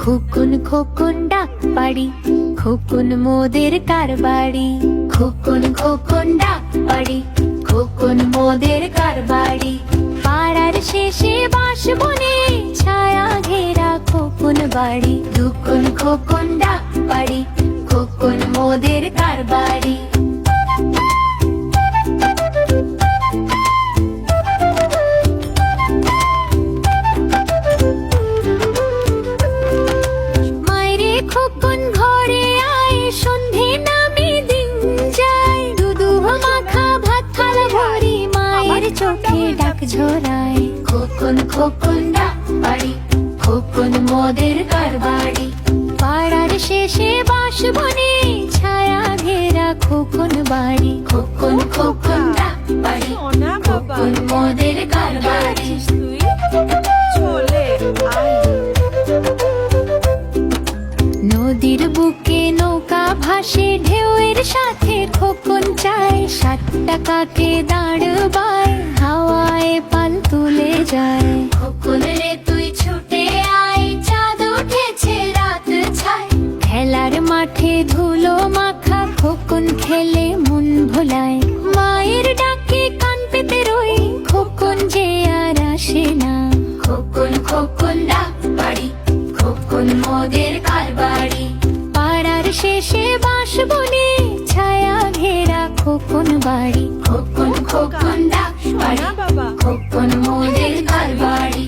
খোকন খোকন ডাক পাড়ি, খোকন মোদের কারবাড়ি। খোকন খোকন ডাক পাড়ি, খোকন মোদের কারবাড়ি। পাড়ার শেষে বাঁশ বনে ছায়া ঘেরা খোকন বাড়ি। খোকন খোকন ডাক পাড়ি, খোকন মোদের কারবাড়ি। খোকন ঘরে আয়, সন্ধে নামে দিন যায়। দুধু মাখা ভাত থালা ভরি মায়ের চোখে ডাক ঝরায়। খোকন খোকন ডাক পাড়ি, খোকন মোদের কারবাড়ি। পাড়ার শেষে বাঁশ বনে ছায়া ঘেরা খোকন বাড়ি। খোকন খোকন ডাক পাড়ি, খোকন মোদের কারবাড়ি। নদীর বুকে নৌকা ভাসে ঢেউয়ের সাথে খোকন চায়। 7 টাকাকে দাঁড়বায় হাওয়ায় পাল তুলে যায়। খোকন রে তুই ছুটে আয়, চাঁদ উঠেছে রাত ছায়। খেলার মাঠে ধুলো মাখা খোকন খেলে মন ভোলায়। মায়ের ডাকে কান পেতে রই খোকন যে আর আসে না। খোকন খোকন ডাক পাড়ি, খোকন মোদের কারবাড়ি। পাড়ার শেষে বাঁশ বনে ছায়া ঘেরা খোকন বাড়ি। খোকন খোকন ডাক পাড়ি, খোকন মোদের কারবাড়ি।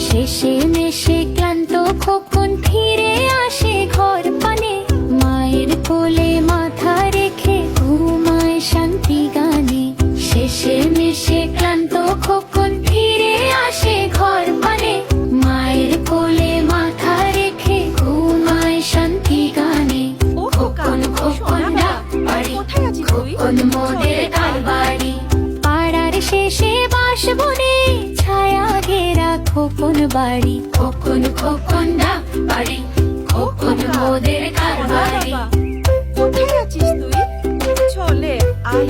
শেষে মেশে ক্লান্ত খোকন ফিরে আসে ঘর পানে। মায়ের কোলে মাথা রেখে ঘুমায় শান্তি গানে। শেষে মেশে ক্লান্ত খোকন ফিরে আসে ঘর পানে। মায়ের কোলে মাথা রেখে ঘুমায় শান্তি গানে। খোকন খোকন ডাক পাড়ি, খোকন মোদের কারবাড়ি। পাড়ার শেষে বাঁশ বনে ছায়া ঘেরা খোকন বাড়ি। খোকন খোকন ডাক পাড়ি, খোকন মোদের কারবাড়ি। কোথায় আছিস তুই? চলে আয়।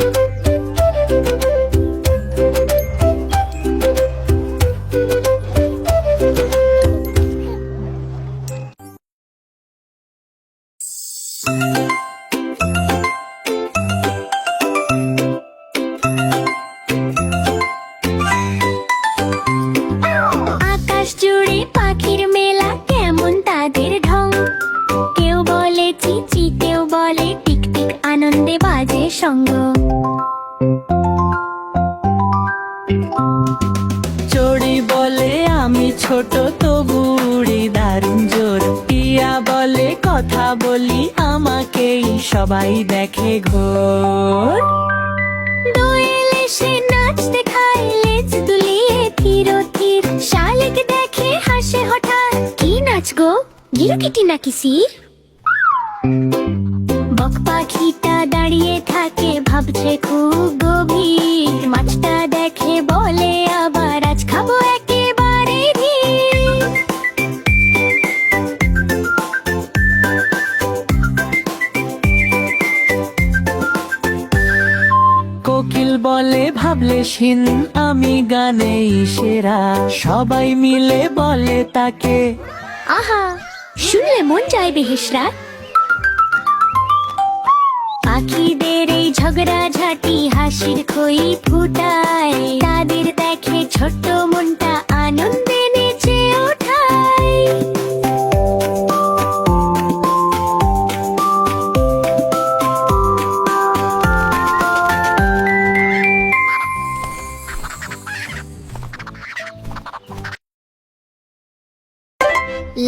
আকাশ জুড়ে পাখির মেলা, কেমন তাদের ঢং। কেউ বলে চিচি, কেউ বলে টিকটিক, আনন্দে বাজে সঙ্গ। চড়ি বলে আমি ছোট তবু উড়ি দারুণ জোর। টিয়া বলে কথা বলি আমাকেই সবাই দেখে ঘোর। দোয়েল এসে নাচ দেখায় লেজ দুলিয়ে ধীর ধীর। শালিক দেখে হাসে হঠাৎ, কি নাচ গো গিরুকিটি নাকি সির। বক পাখিটা দাঁড়িয়ে থাকে ভাবছে খুব গভীর। মাছটা দেখে বলে আবার আজ খাবো একেবারে ধীর। কোকিল বলে ভাবলে শিন আমি গানেই সেরা। সবাই মিলে বলে তাকে আহা, শুনলে মন যায় বেহেশরা। পাখিদের এই ঝগড়া ঝাঁটি হাসির খই ফুটায়। তাদের দেখে ছোট্ট মনটা আনন্দে নেচে ওঠায়।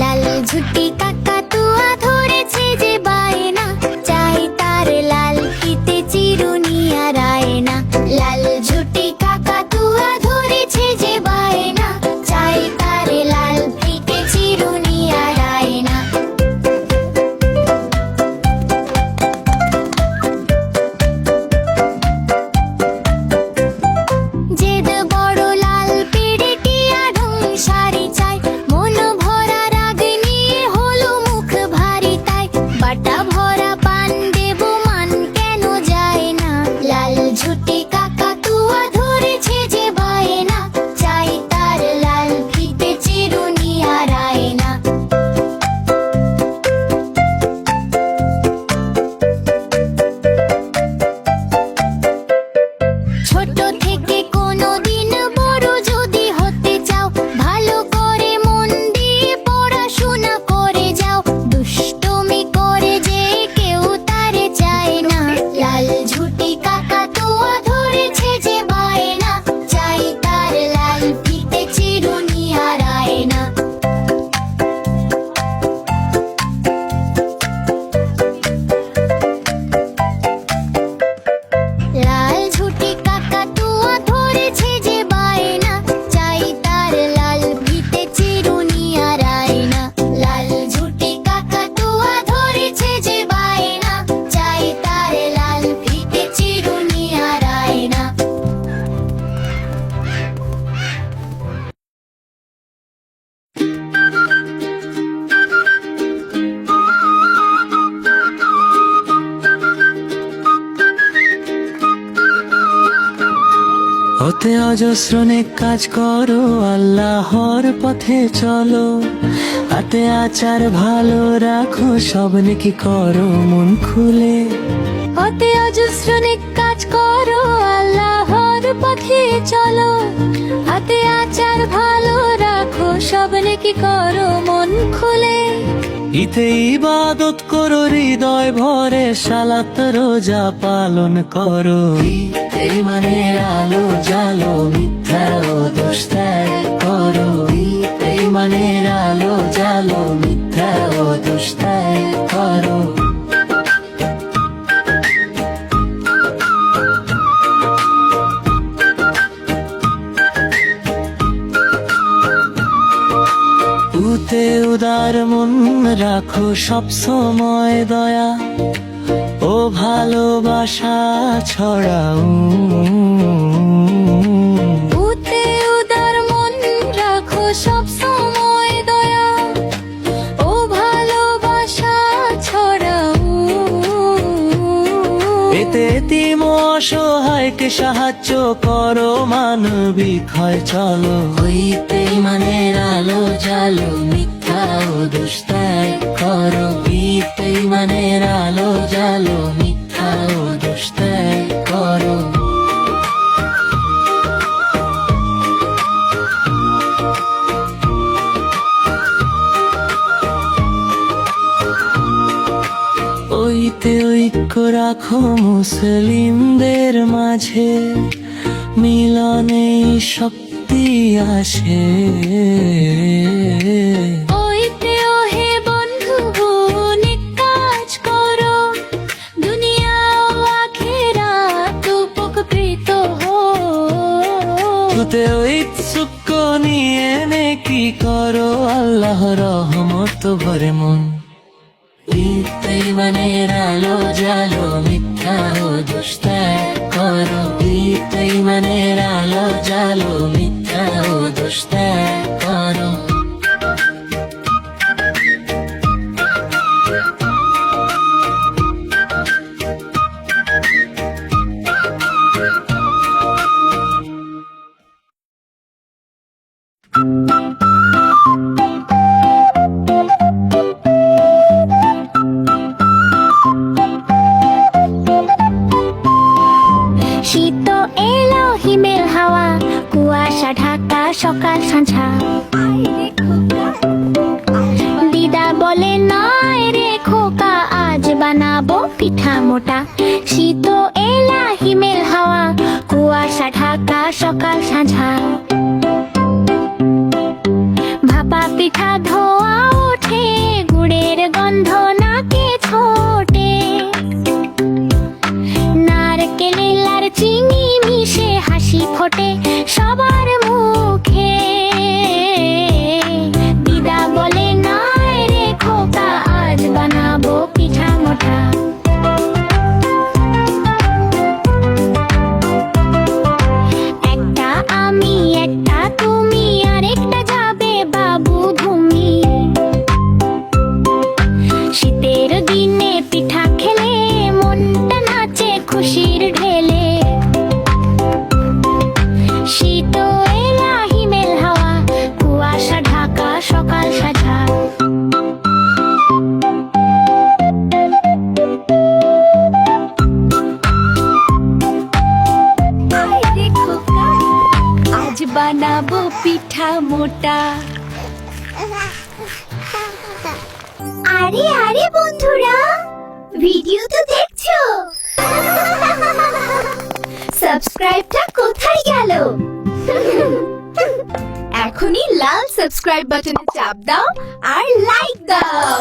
লাল ঝুটি কাকাতুয়া ধরেছে যে বায়না, চাই তার লাল ফিতে চিরুনি আর আয়না। লাল ঝুটি কাকাতুয়া ধরেছে যে বায়না, থেকে কোনোদিন বড় যদি হতে চাও, ভালো করে মন দিয়ে পড়াশোনা করে যাও। দুষ্টুমি করে যে কেউ তারে চায় না, লাল ঝুটি কাকাতুয়া ধরেছে যে বায়না, চাই তার লাল ফিতে চিরুনি আর আয়না। লাল ঝুটি কাকাতুয়া ধরেছে যে বায়না, চাই তার লাল ফিতে চিরুনি আর আয়না। লাল ঝুটি কাকাতুয়া ধরেছে যে বায়না, চাই তার লাল ফিতে চিরুনি আর আয়না। হতে অজস্র নেক কাজ করো, আল্লাহর পথে চলো, হাতে আচার ভালো রাখো, সব নেকি করো মন খুলে। হতে অজস্র নেক কাজ করো, আল্লাহর পথে চলো, হাতে আচার ভালো রাখো, সব নেকি করো মন খুলে। ইতে ইবাদত করো হৃদয় ভরে, সালাত রোজা পালন করো। এই মানে আলো জালো, মিথ্যা ও দোষ ত্যাগ করো। এই মানে আলো জালো, মিথ্যা ও দোষ ত্যাগ করো। উতে উদার মন রাখো, সব সময় দয়া ও ভালোবাসা ছড়াও। উতে উদার মন রাখো, সব সময় দয়া ও ভালোবাসা ছড়াও। এতে এতিম ও অসহায়কে সাহায্য করো, মানবিক হয় চলো। হইতে মানের আলো জালো, মিথ্যা ও দোষ ত্যাগ করো। হইতে মানের আলো জালো, মিথ্যা ও দোষ ত্যাগ করো। ওইতে ঐক্য রাখো মুসলিমদের মাঝে, মিলনে শক্তি আসে। ওইতে ওহে বন্ধু নেক কাজ করো, দুনিয়া ও আখিরাত উপকৃত হো। তুতে ঐচ্ছুক নিয়ে নেকি করো, আল্লাহ রহমত ভরে মন। ইতে মানের আলো জালো, মিথ্যা ও দোষ ত্যাগ করো। ইতে মানের আলো জালো, মিথ্যা ও দোষ ত্যাগ করো। শীত এলো হিমেল হাওয়া, কুয়াশা ঢাকা সকাল সন্ধ্যা। দিদা বলে নয় রে খোকা, আজ বানাবো পিঠা মোটা। শীত এলা হিমেল হাওয়া, কুয়াশা ঢাকা সকাল সন্ধ্যা। ভাপা পিঠা ধোয়া ওঠে, গুড়ের গন্ধ নাকে ছোটে। নারকেল আর চিনি মিশে হাসি ফোটে সবার মুখে। দিদা বলে নয় রে খোকা, আজ বানাবো পিঠা মোটা। একটা আমি একটা তুমি, আর একটা যাবে বাবু ভূমি। শীতের দিনে পিঠা খেলে মনটা নাচে খুশির ঢেলে। শীত বানাবো পিঠা মোটা। আরে আরে বন্ধুরা, ভিডিও তো দেখছো, সাবস্ক্রাইবটা কোথায় গেল? এখনই লাল সাবস্ক্রাইব বাটনে চাপ দাও আর লাইক দাও।